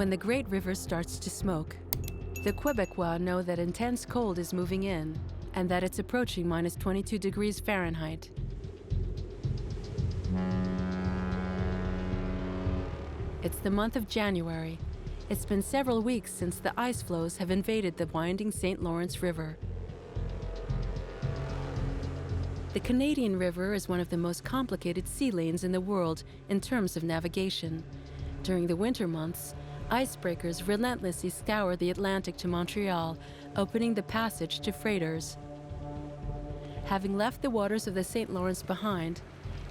when the great river starts to smoke. The Quebecois know that intense cold is moving in and that it's approaching minus 22 degrees Fahrenheit. It's the month of January. It's been several weeks since the ice floes have invaded the winding St. Lawrence River. The Canadian River is one of the most complicated sea lanes in the world in terms of navigation. During the winter months, icebreakers relentlessly scour the Atlantic to Montreal, opening the passage to freighters. Having left the waters of the St. Lawrence behind,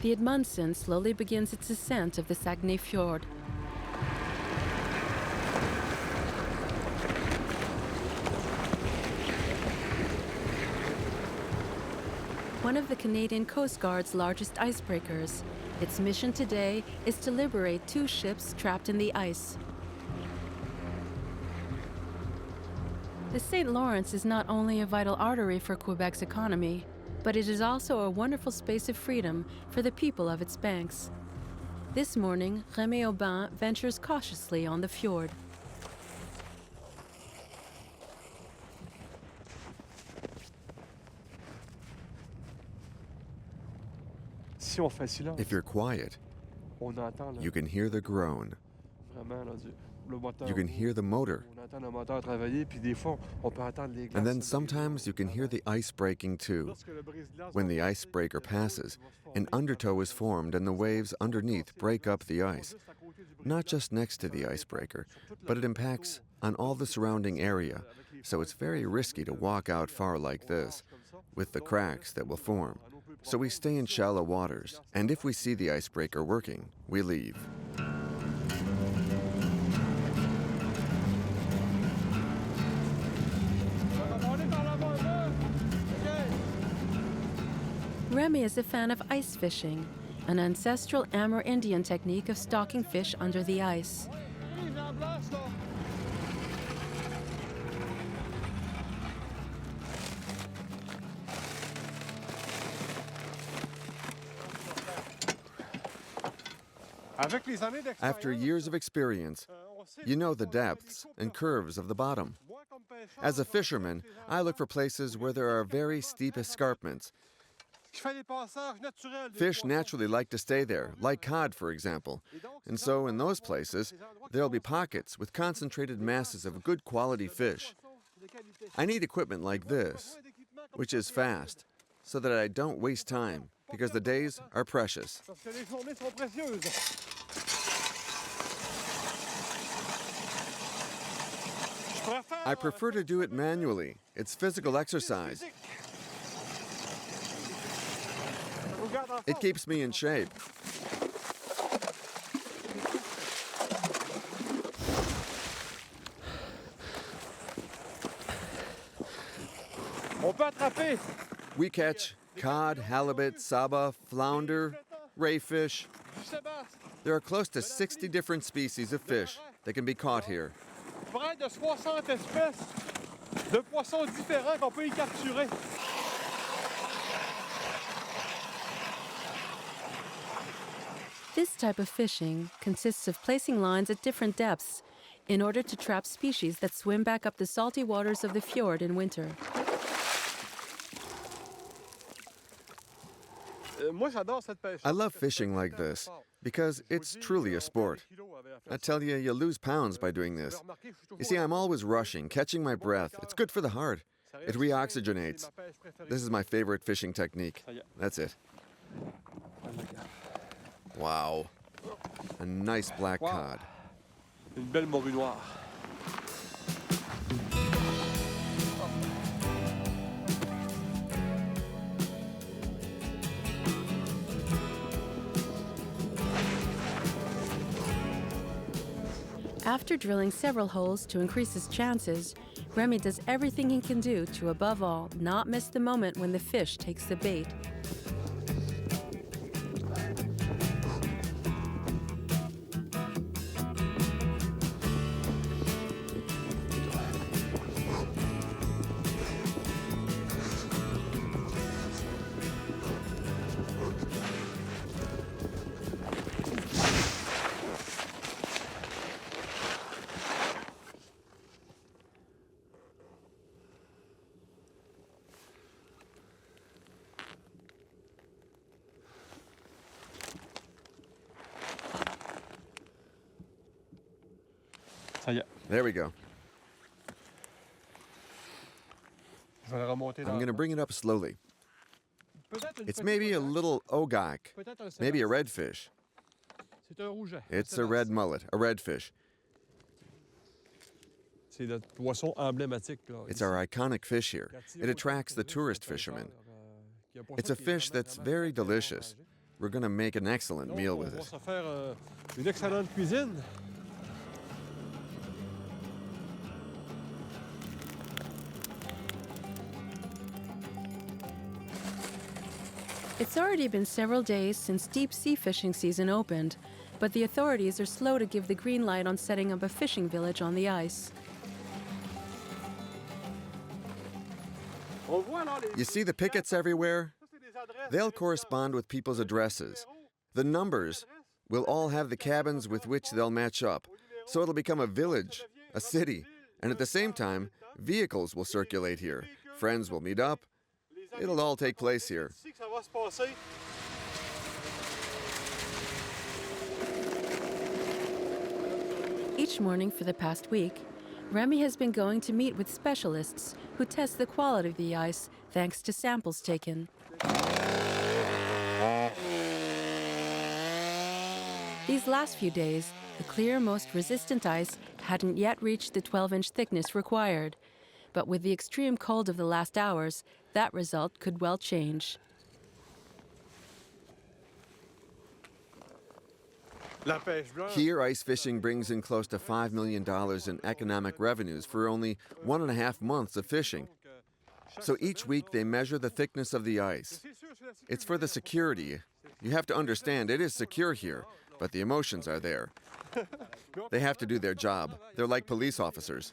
the Amundsen slowly begins its ascent of the Saguenay fjord. One of the Canadian Coast Guard's largest icebreakers, its mission today is to liberate 2 ships trapped in the ice. The St. Lawrence is not only a vital artery for Quebec's economy, but it is also a wonderful space of freedom for the people of its banks. This morning, Rémi ventures cautiously on the fjord. If you're quiet, you can hear the groan. You can hear the motor. And then sometimes you can hear the ice breaking too. When the icebreaker passes, an undertow is formed and the waves underneath break up the ice. Not just next to the icebreaker, but it impacts on all the surrounding area, so it's very risky to walk out far like this, with the cracks that will form. So we stay in shallow waters, and if we see the icebreaker working, we leave. Rémi is a fan of ice fishing, an ancestral Amerindian technique of stalking fish under the ice. After years of experience, you know the depths and curves of the bottom. As a fisherman, I look for places where there are very steep escarpments. Fish naturally like to stay there, like cod, for example. And so in those places, there'll be pockets with concentrated masses of good quality fish. I need equipment like this, which is fast, so that I don't waste time, because the days are precious. I prefer to do it manually. It's physical exercise. It keeps me in shape. We catch cod, halibut, saba, flounder, rayfish. There are close to 60 different species of fish that can be caught here. This type of fishing consists of placing lines at different depths in order to trap species that swim back up the salty waters of the fjord in winter. I love fishing like this because it's truly a sport. I tell you, you lose pounds by doing this. You see, I'm always rushing, catching my breath. It's good for the heart. It reoxygenates. This is my favorite fishing technique. That's it. Wow. A nice black cod. Une belle morue noire. After drilling several holes to increase his chances, Rémi does everything he can do to, above all, not miss the moment when the fish takes the bait. There we go. Je vais le remonter I'm going to bring it up slowly. It's maybe a little ogak, maybe a redfish. C'est un rouget. It's a red mullet, a redfish. C'est le poisson emblématique. Là, It's ici. our iconic fish here. It attracts the tourist fishermen. It's a fish that's very delicious. We're going to make an excellent meal with On va it. se faire une excellente cuisine. It's already been several days since deep sea fishing season opened, but the authorities are slow to give the green light on setting up a fishing village on the ice. You see the pickets everywhere? They'll correspond with people's addresses. The numbers will all have the cabins with which they'll match up. So it'll become a village, a city, and at the same time, vehicles will circulate here. Friends will meet up. It'll all take place here. Each morning for the past week, Rémi has been going to meet with specialists who test the quality of the ice thanks to samples taken. These last few days, the clear, most resistant ice hadn't yet reached the 12-inch thickness required. But with the extreme cold of the last hours, that result could well change. Here, ice fishing brings in close to $5 million in economic revenues for only 1.5 months of fishing. So each week they measure the thickness of the ice. It's for the security. You have to understand, it is secure here, but the emotions are there. They have to do their job. They're like police officers.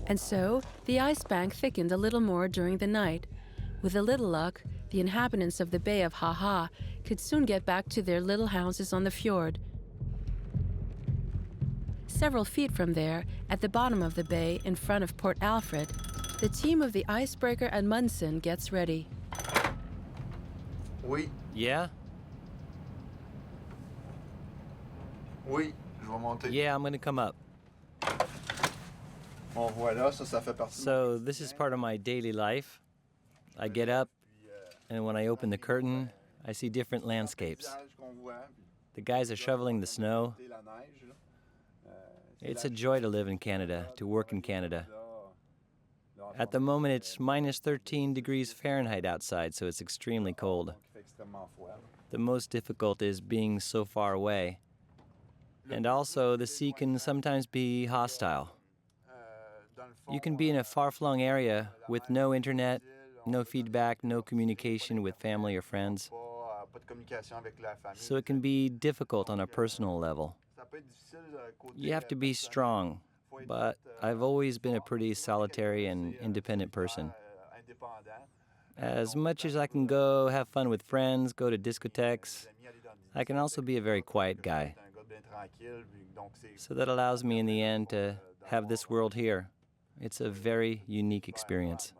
And so, the ice bank thickened a little more during the night. With a little luck, the inhabitants of the Bay of Ha-Ha could soon get back to their little houses on the fjord. Several feet from there, at the bottom of the bay in front of Port Alfred, the team of the Icebreaker Amundsen gets ready. Oui. Yeah? Oui, je vais monter. Yeah, I'm gonna come up. Bon, voilà, ça fait partie. So this is part of my daily life. I get up, and when I open the curtain, I see different landscapes. The guys are shoveling the snow. It's a joy to live in Canada, to work in Canada. At the moment, it's minus 13 degrees Fahrenheit outside, so it's extremely cold. The most difficult is being so far away. And also, the sea can sometimes be hostile. You can be in a far-flung area with no internet, no feedback, no communication with family or friends. So it can be difficult on a personal level. You have to be strong, but I've always been a pretty solitary and independent person. As much as I can go have fun with friends, go to discotheques, I can also be a very quiet guy. So that allows me in the end to have this world here. It's a very unique experience.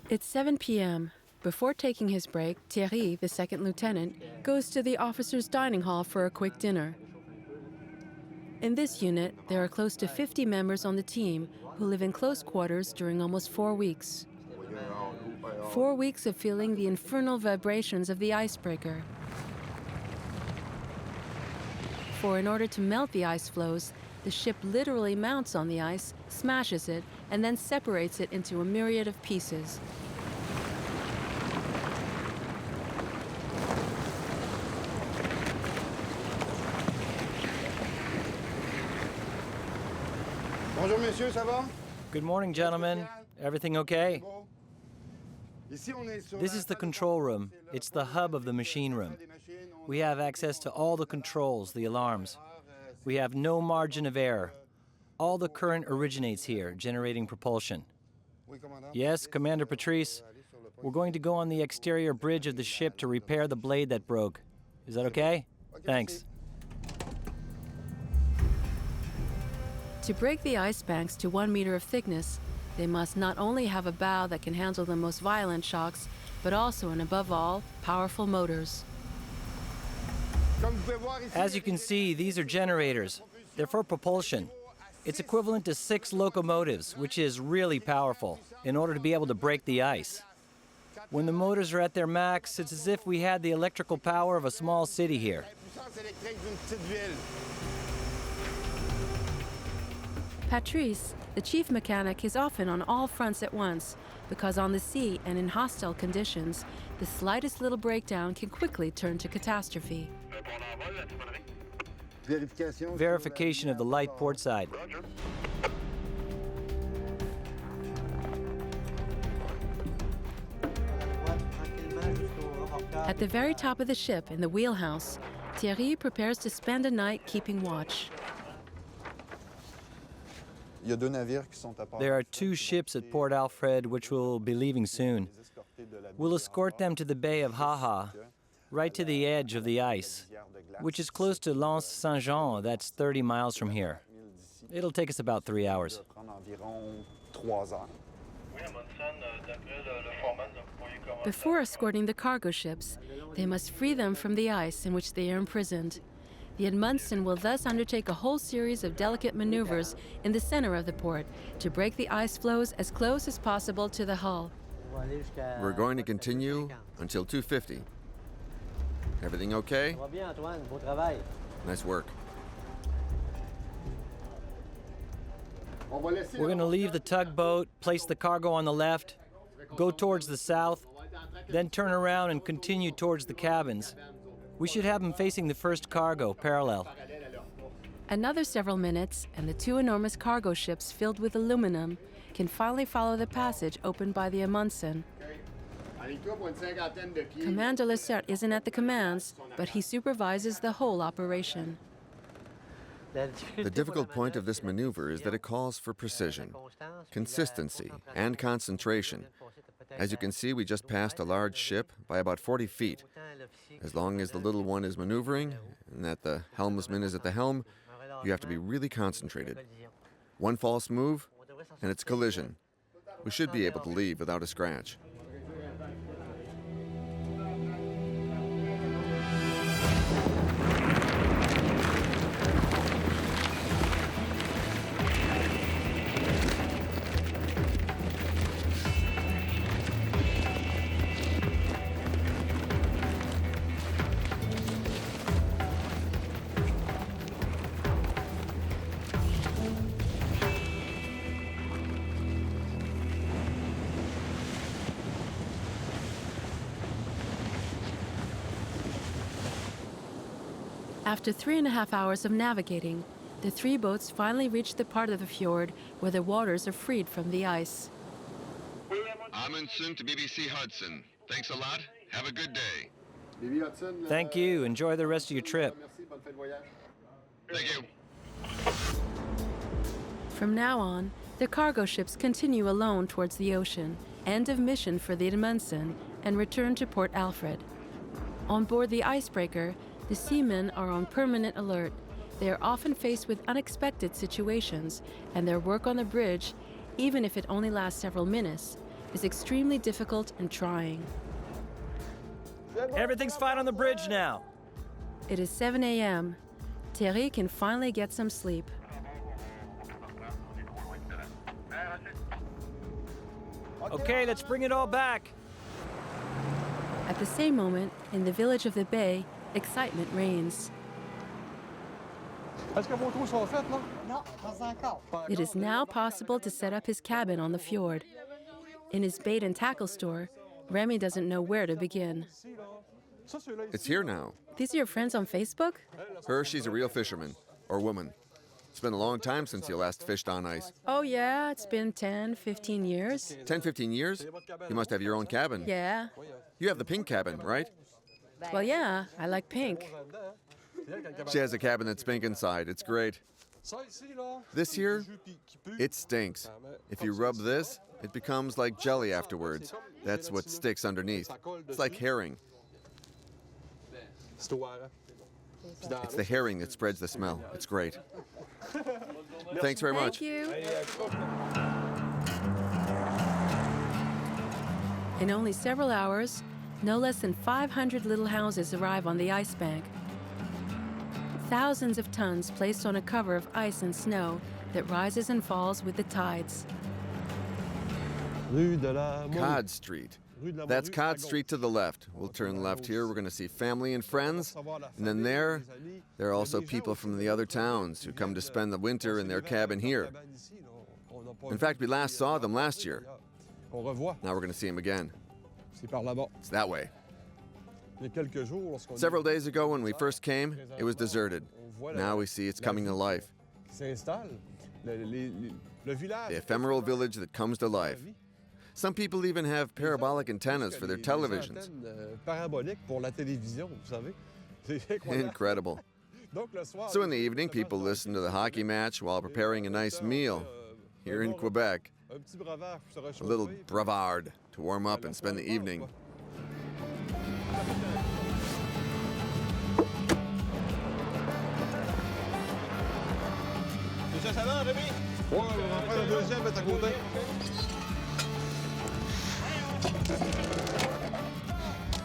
It's 7 p.m. Before taking his break, Thierry, the second lieutenant, goes to the officers' dining hall for a quick dinner. In this unit, there are close to 50 members on the team who live in close quarters during almost 4 weeks. 4 weeks of feeling the infernal vibrations of the icebreaker. For in order to melt the ice floes, the ship literally mounts on the ice, smashes it, and then separates it into a myriad of pieces. Bonjour, messieurs, ça va? Good morning, gentlemen. Everything okay? This is the control room. It's the hub of the machine room. We have access to all the controls, the alarms. We have no margin of error. All the current originates here, generating propulsion. Yes, Commander Patrice. We're going to go on the exterior bridge of the ship to repair the blade that broke. Is that okay? Thanks. To break the ice banks to 1 meter of thickness, they must not only have a bow that can handle the most violent shocks, but also, and above all, powerful motors. As you can see, these are generators. They're for propulsion. It's equivalent to 6 locomotives, which is really powerful, in order to be able to break the ice. When the motors are at their max, it's as if we had the electrical power of a small city here. Patrice, the chief mechanic, is often on all fronts at once, because on the sea and in hostile conditions, the slightest little breakdown can quickly turn to catastrophe. Verification of the light port side. At the very top of the ship, in the wheelhouse, Thierry prepares to spend a night keeping watch. There are 2 ships at Port Alfred which will be leaving soon. We'll escort them to the Bay of Haha, right to the edge of the ice, which is close to Lens Saint-Jean. That's 30 miles from here. It'll take us about 3 hours. Before escorting the cargo ships, they must free them from the ice in which they are imprisoned. The Amundsen will thus undertake a whole series of delicate maneuvers in the center of the port to break the ice floes as close as possible to the hull. We're going to continue until 2:50. Everything okay? Nice work. We're going to leave the tugboat, place the cargo on the left, go towards the south, then turn around and continue towards the cabins. We should have them facing the first cargo, parallel. Another several minutes, and the 2 enormous cargo ships filled with aluminum can finally follow the passage opened by the Amundsen. Commander Lessert isn't at the commands, but he supervises the whole operation. The difficult point of this maneuver is that it calls for precision, consistency, and concentration. As you can see, we just passed a large ship by about 40 feet. As long as the little one is maneuvering and that the helmsman is at the helm, you have to be really concentrated. One false move, and it's collision. We should be able to leave without a scratch. After 3.5 hours of navigating, the 3 boats finally reach the part of the fjord where the waters are freed from the ice. Amundsen to BBC Hudson. Thanks a lot. Have a good day. Thank you. Enjoy the rest of your trip. Thank you. From now on, the cargo ships continue alone towards the ocean, end of mission for the Amundsen, and return to Port Alfred. On board the Icebreaker, the seamen are on permanent alert. They are often faced with unexpected situations, and their work on the bridge, even if it only lasts several minutes, is extremely difficult and trying. Everything's fine on the bridge now. It is 7 a.m. Thierry can finally get some sleep. Okay, let's bring it all back. At the same moment, in the village of the bay, excitement reigns. Est-ce que vos trous sont faits, là? Non, pas encore. It is now possible to set up his cabin on the fjord. In his bait and tackle store, Rémi doesn't know where to begin. It's here now. These are your friends on Facebook? Her, she's a real fisherman, or woman. It's been a long time since you last fished on ice. Oh yeah, it's been 10, 15 years. 10, 15 years? You must have your own cabin. Yeah. You have the pink cabin, right? Well, yeah, I like pink. She has a cabin that's pink inside. It's great. This here, it stinks. If you rub this, it becomes like jelly afterwards. That's what sticks underneath. It's like herring. It's the herring that spreads the smell. It's great. Thanks very much. Thank you. In only several hours, no less than 500 little houses arrive on the ice bank. thousands of tons placed on a cover of ice and snow that rises and falls with the tides. Rue de la Morue. Cod Street. Rue de la That's Morue, Cod à Street gauche. to the left. We'll turn left here. We're going to see family and friends. And then there are also people from the other towns who come to spend the winter in their cabin here. In fact, we last saw them last year. On revoit. Now we're going to see them again. C'est par là-bas. It's that way. Il y a quelques jours, lorsqu'on Several days ago when we first came, it was deserted. Now we see it's coming to life. s'installe. Le village. The ephemeral village that comes to life. Some people even have parabolic antennas for their televisions. Parabolique pour la télévision, vous savez. C'est incroyable. Incredible. Donc, le soir, So in the evening, people listen to the hockey match while preparing a nice meal here in Quebec. un petit bravard pour se A réchauffer. little bravard to warm up and spend the evening. Déjà, ça va, Rémi? Ouais, on va prendre le deuxième, mettre à côté.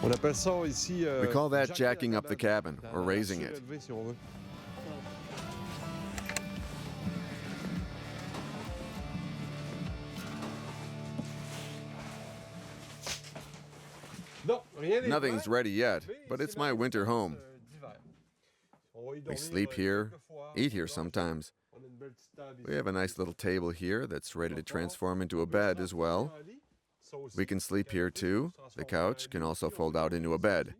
On appelle ça ici. We call that jacking up the cabin, or raising it. Surélevé, si on veut. Non, rien n'est Nothing's prêt, ready yet, mais but it's c'est my la winter maison, home. d'hiver. On va y We dormir, sleep here, quelques fois. eat here sometimes. On a une belle petite table We ici. have a nice little table here that's ready to transform into a bed as well. Ça aussi. We can sleep here too. The couch can also fold out into a bed.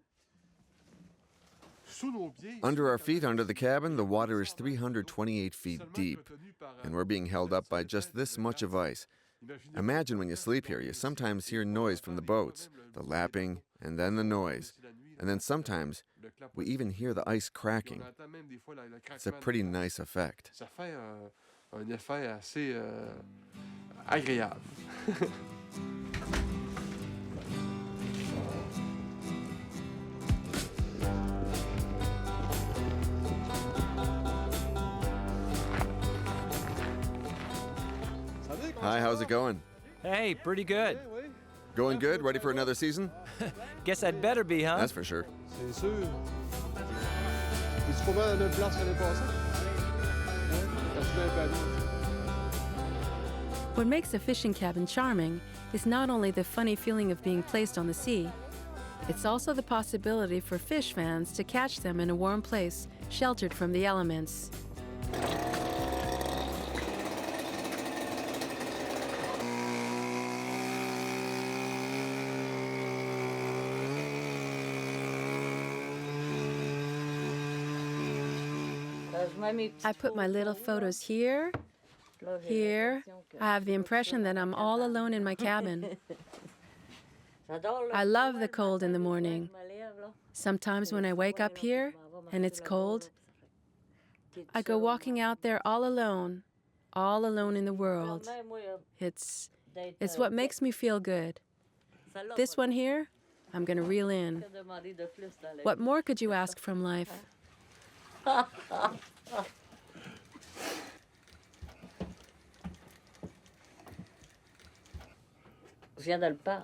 Sous nos pieds, Under our feet, under the cabin, the water is 328 feet deep, and we're being held up by just this much of ice. Imagine when you sleep here, you sometimes hear noise from the boats, the lapping, and then the noise. And then sometimes we even hear the ice cracking. It's a pretty nice effect. Ça fait un effet assez agréable. Hi, how's it going? Hey, pretty good. Going good? Ready for another season? Guess I'd better be, huh? That's for sure. C'est sûr. Es-tu pas mal à la même place qu'année passée? As-tu bien fait? What makes a fishing cabin charming is not only the funny feeling of being placed on the sea, it's also the possibility for fish fans to catch them in a warm place, sheltered from the elements. I put my little photos here, here. I have the impression that I'm all alone in my cabin. I love the cold in the morning. Sometimes when I wake up here and it's cold, I go walking out there all alone in the world. It's what makes me feel good. This one here, I'm gonna reel in. What more could you ask from life?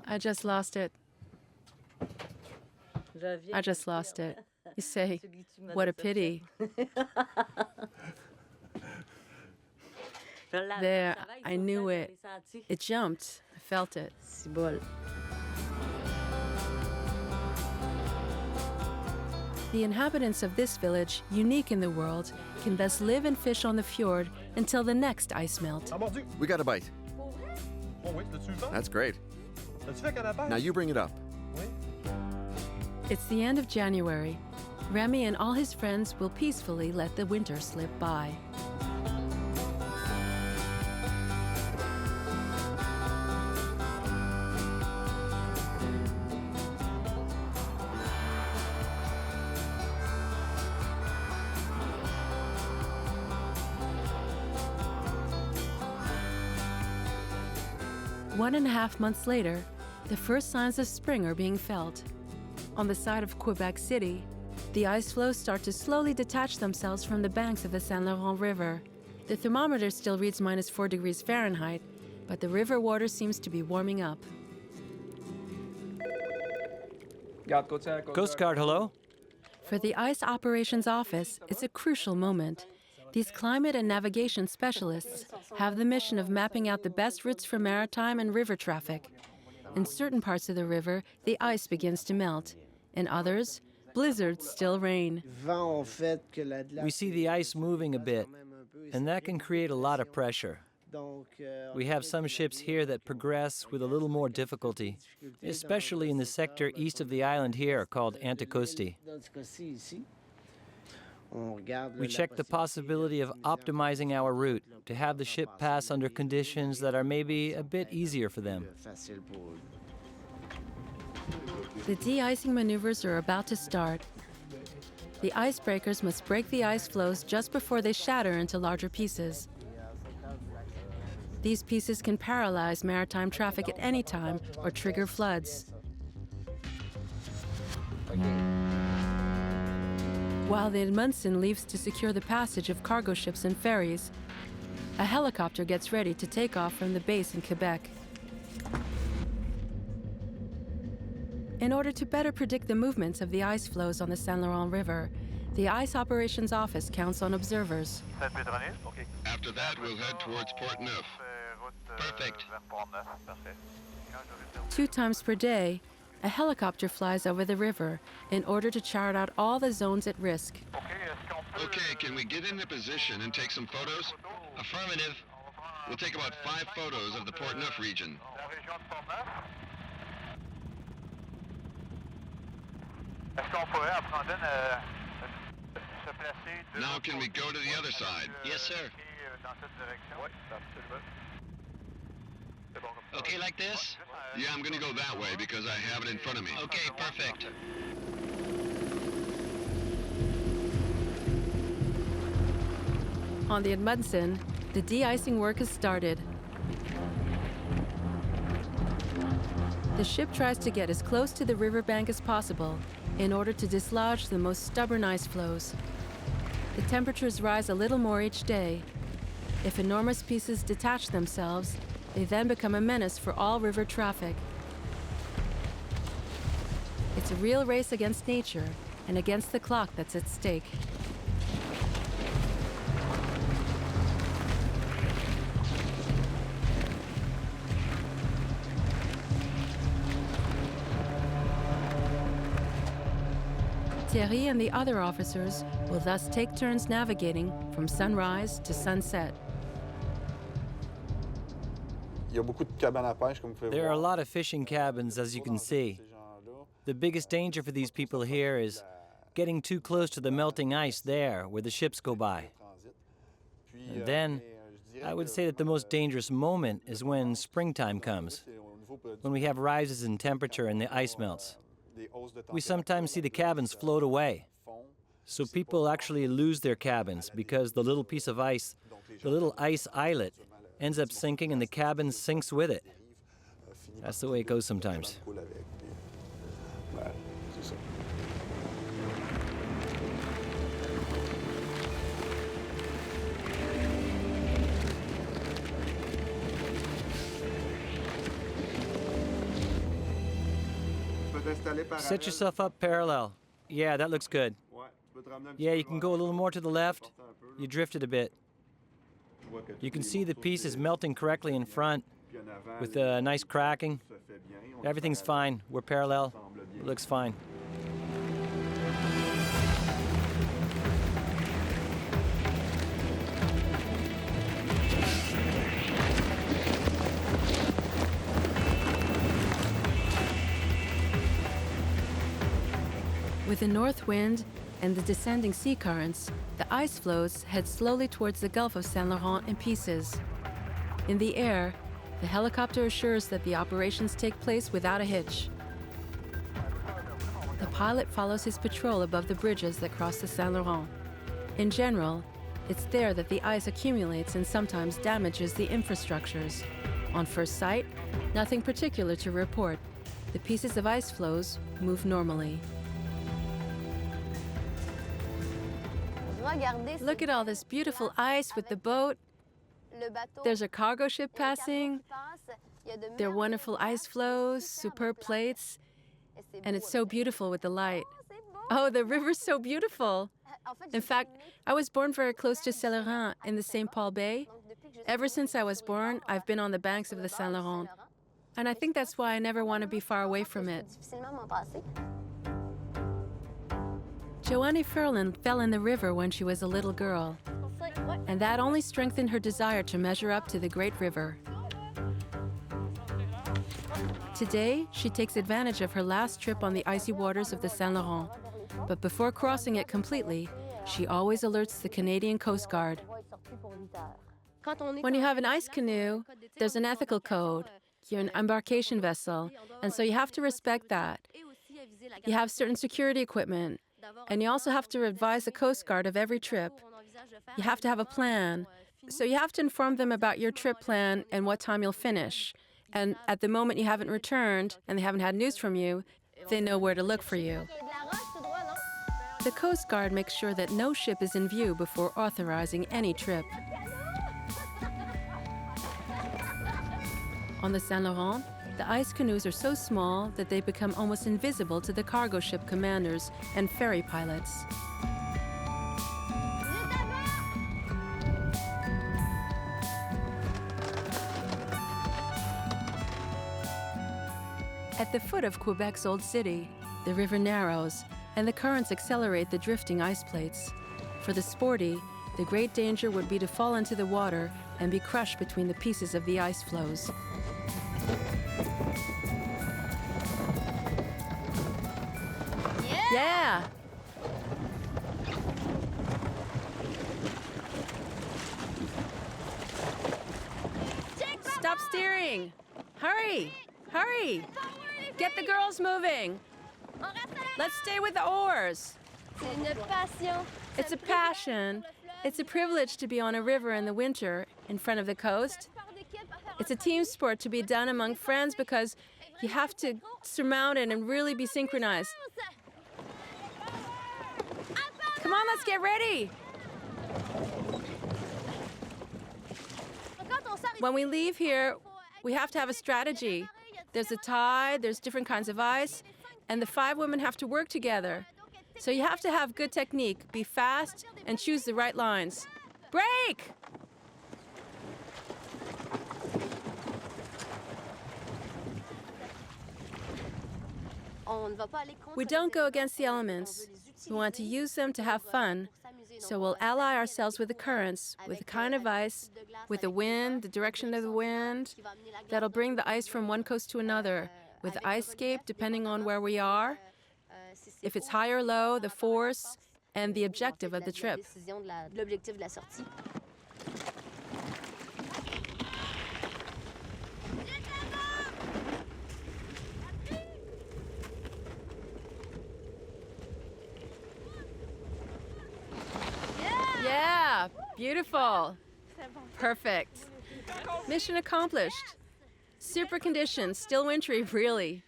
I just lost it. I just lost it. You say, what a pity. There, I knew it. It jumped. I felt it. The inhabitants of this village, unique in the world, can thus live and fish on the fjord until the next ice melt. T'as mordu? We got a bite. Oh oui, l'as-tu vu? That's great. T'as-tu fait canapé? Now you bring it up. Oui. It's the end of January. Rémi and all his friends will peacefully let the winter slip by. One and a half months later, the first signs of spring are being felt. On the side of Quebec City, the ice floes start to slowly detach themselves from the banks of the Saint Laurent River. The thermometer still reads -4 degrees Fahrenheit, but the river water seems to be warming up. Coast Guard, hello? For the Ice Operations Office, it's a crucial moment. These climate and navigation specialists have the mission of mapping out the best routes for maritime and river traffic. In certain parts of the river, the ice begins to melt. In others, blizzards still reign. We see the ice moving a bit, and that can create a lot of pressure. We have some ships here that progress with a little more difficulty, especially in the sector east of the island here called Anticosti. We check the possibility of optimizing our route to have the ship pass under conditions that are maybe a bit easier for them. The de-icing maneuvers are about to start. The icebreakers must break the ice floes just before they shatter into larger pieces. These pieces can paralyze maritime traffic at any time or trigger floods. While the Amundsen leaves to secure the passage of cargo ships and ferries, a helicopter gets ready to take off from the base in Quebec. In order to better predict the movements of the ice floes on the Saint Laurent River, the Ice Operations Office counts on observers. After that, we'll head towards Port Neuf. Perfect. 2 times per day, a helicopter flies over the river in order to chart out all the zones at risk. Okay, can we get into position and take some photos? Affirmative. We'll take about 5 photos of the Port Neuf region. Now can we go to the other side? Yes, sir. Okay, like this? Yeah, I'm gonna go that way because I have it in front of me. Okay, perfect. On the Amundsen, the de-icing work has started. The ship tries to get as close to the riverbank as possible in order to dislodge the most stubborn ice floes. The temperatures rise a little more each day. If enormous pieces detach themselves, they then become a menace for all river traffic. It's a real race against nature and against the clock that's at stake. Thierry and the other officers will thus take turns navigating from sunrise to sunset. There are a lot of fishing cabins, as you can see. The biggest danger for these people here is getting too close to the melting ice there, where the ships go by. And then, I would say that the most dangerous moment is when springtime comes, when we have rises in temperature and the ice melts. We sometimes see the cabins float away. So people actually lose their cabins because the little piece of ice, the little ice islet, ends up sinking and the cabin sinks with it. That's the way it goes sometimes. Set yourself up parallel. Yeah, that looks good. Yeah, you can go a little more to the left. You drifted a bit. You can see the piece is melting correctly in front with a nice cracking. Everything's fine. We're parallel. It looks fine. With the north wind and the descending sea currents, the ice floes head slowly towards the Gulf of Saint Laurent in pieces. In the air, the helicopter assures that the operations take place without a hitch. The pilot follows his patrol above the bridges that cross the Saint Laurent. In general, it's there that the ice accumulates and sometimes damages the infrastructures. On first sight, nothing particular to report. The pieces of ice floes move normally. Look at all this beautiful ice with the boat. There's a cargo ship passing. There are wonderful ice floes, superb plates, and it's so beautiful with the light. Oh, the river's so beautiful. In fact, I was born very close to Saint Laurent in the St. Paul Bay. Ever since I was born, I've been on the banks of the Saint Laurent. And I think that's why I never want to be far away from it. Joanne Ferland fell in the river when she was a little girl, and that only strengthened her desire to measure up to the great river. Today, she takes advantage of her last trip on the icy waters of the Saint Laurent, but before crossing it completely, she always alerts the Canadian Coast Guard. When you have an ice canoe, there's an ethical code. You're an embarkation vessel, and so you have to respect that. You have certain security equipment, and you also have to advise the Coast Guard of every trip. You have to have a plan. So you have to inform them about your trip plan and what time you'll finish. And at the moment you haven't returned and they haven't had news from you, they know where to look for you. The Coast Guard makes sure that no ship is in view before authorizing any trip. On the Saint Laurent, the ice canoes are so small that they become almost invisible to the cargo ship commanders and ferry pilots. At the foot of Quebec's old city, the river narrows, and the currents accelerate the drifting ice plates. For the sporty, the great danger would be to fall into the water and be crushed between the pieces of the ice floes. Yeah! Stop steering! Hurry! Hurry! Get the girls moving! Let's stay with the oars! It's a passion. It's a privilege to be on a river in the winter in front of the coast. It's a team sport to be done among friends because you have to surmount it and really be synchronized. Come on, let's get ready! When we leave here, we have to have a strategy. There's a tide, there's different kinds of ice, and the 5 women have to work together. So you have to have good technique, be fast, and choose the right lines. Break! We don't go against the elements. We want to use them to have fun. So we'll ally ourselves with the currents, with the kind of ice, with the wind, the direction of the wind, that'll bring the ice from one coast to another, with the ice scape depending on where we are, if it's high or low, the force, and the objective of the trip. Yeah, beautiful. Perfect. Mission accomplished. Super conditions, still wintry, really.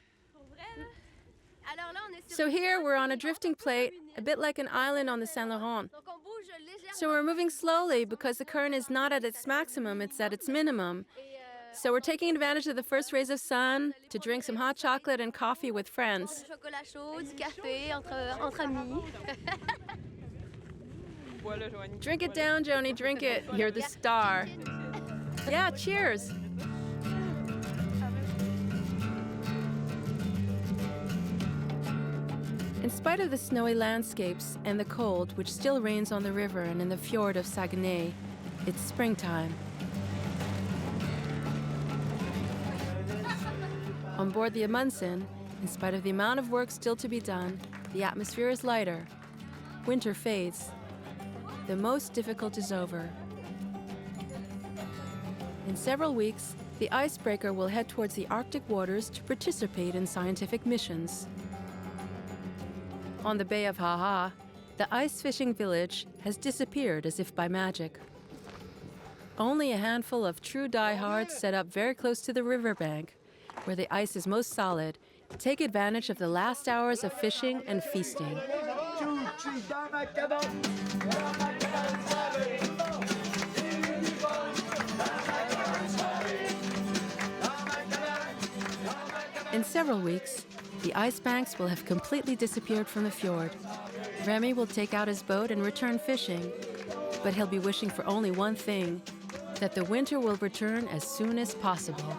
So here we're on a drifting plate, a bit like an island on the Saint Laurent. So we're moving slowly because the current is not at its maximum, it's at its minimum. So we're taking advantage of the first rays of sun to drink some hot chocolate and coffee with friends. Drink it down, Joni, drink it. You're the star. Yeah, cheers. In spite of the snowy landscapes and the cold, which still reigns on the river and in the fjord of Saguenay, it's springtime. On board the Amundsen, in spite of the amount of work still to be done, the atmosphere is lighter. Winter fades. The most difficult is over. In several weeks, the Icebreaker will head towards the Arctic waters to participate in scientific missions. On the Bay of Haha, the ice fishing village has disappeared as if by magic. Only a handful of true diehards set up very close to the riverbank, where the ice is most solid, take advantage of the last hours of fishing and feasting. In several weeks, the ice banks will have completely disappeared from the fjord. Rémi will take out his boat and return fishing, but he'll be wishing for only one thing, that the winter will return as soon as possible.